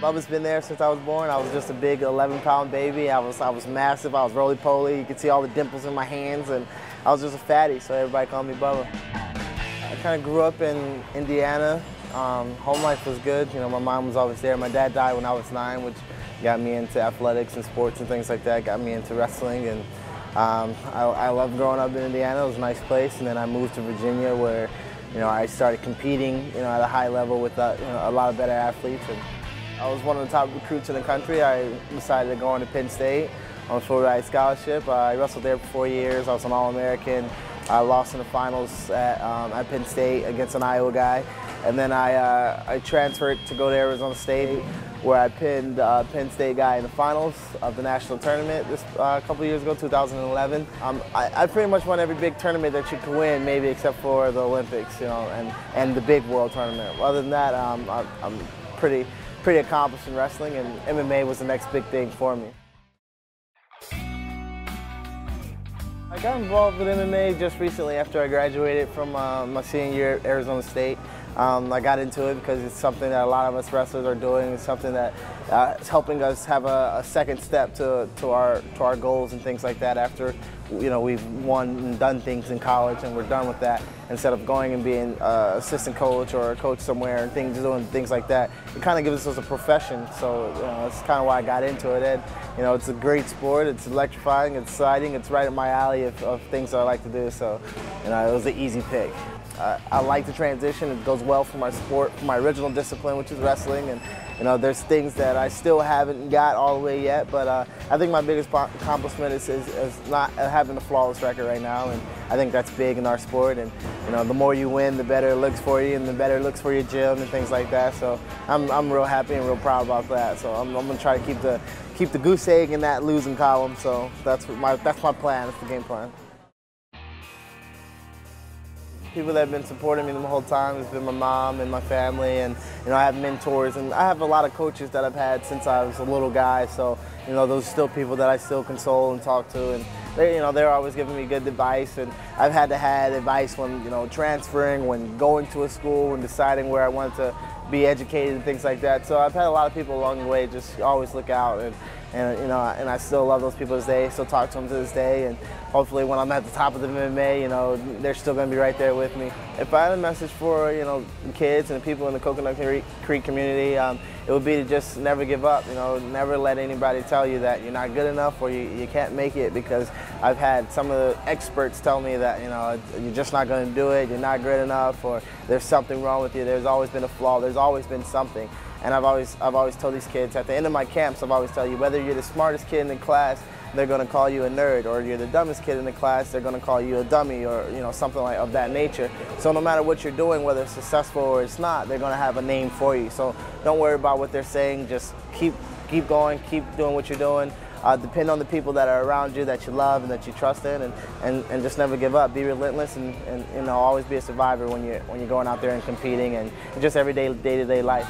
Bubba's been there since I was born. I was just a big 11-pound baby. I was massive. I was roly-poly. You could see all the dimples in my hands, and I was just a fatty, so everybody called me Bubba. I kind of grew up in Indiana. Home life was good. You know, my mom was always there. My dad died when I was 9, which got me into athletics and sports and things like that. Got me into wrestling, and I loved growing up in Indiana. It was a nice place, and then I moved to Virginia, where I started competing at a high level with a lot of better athletes. And I was one of the top recruits in the country. I decided to go on to Penn State on a full-ride scholarship. I wrestled there for 4 years. I was an All-American. I lost in the finals at Penn State against an Iowa guy. And then I transferred to go to Arizona State, where I pinned Penn State guy in the finals of the national tournament a couple of years ago, 2011. I pretty much won every big tournament that you could win, maybe except for the Olympics, and the big world tournament. Other than that, I'm pretty accomplished in wrestling, and MMA was the next big thing for me. I got involved with MMA just recently after I graduated from my senior year at Arizona State. I got into it because it's something that a lot of us wrestlers are doing. It's something that is helping us have a second step to our goals and things like that after we've won and done things in college and we're done with that. Instead of going and being an assistant coach or a coach somewhere and doing things like that, it kind of gives us a profession. So that's kind of why I got into it. And it's a great sport. It's electrifying. It's exciting. It's right up my alley of things that I like to do. So it was an easy pick. I like the transition. It goes well for my sport, for my original discipline, which is wrestling. And there's things that I still haven't got all the way yet, but I think my biggest accomplishment is not having a flawless record right now, and I think that's big in our sport. And the more you win, the better it looks for you, and the better it looks for your gym and things like that. So I'm real happy and real proud about that. So I'm gonna try to keep the goose egg in that losing column. So that's my plan. That's the game plan. People that have been supporting me the whole time has been my mom and my family, and I have mentors, and I have a lot of coaches that I've had since I was a little guy. So those are still people that I still console and talk to, and they're always giving me good advice. And I've had to have advice when transferring, when going to a school, when deciding where I wanted to be educated and things like that. So I've had a lot of people along the way just always look out, and I still love those people to this day. Still talk to them to this day, and hopefully when I'm at the top of the MMA, they're still going to be right there with me. If I had a message for the kids and the people in the Coconut Creek community, it would be to just never give up. Never let anybody tell you that you're not good enough or you can't make it, because I've had some of the experts tell me that you're just not going to do it, you're not good enough, or there's something wrong with you. There's always been a flaw. There's always been something. And I've always told these kids at the end of my camps, I've always tell you, whether you're the smartest kid in the class, they're going to call you a nerd, or you're the dumbest kid in the class, they're going to call you a dummy, or something like of that nature. So no matter what you're doing, whether it's successful or it's not, they're going to have a name for you. So don't worry about what they're saying. Just keep going, keep doing what you're doing. Depend on the people that are around you that you love and that you trust in, and just never give up. Be relentless, and always be a survivor when you're going out there and competing, and just everyday day-to-day life.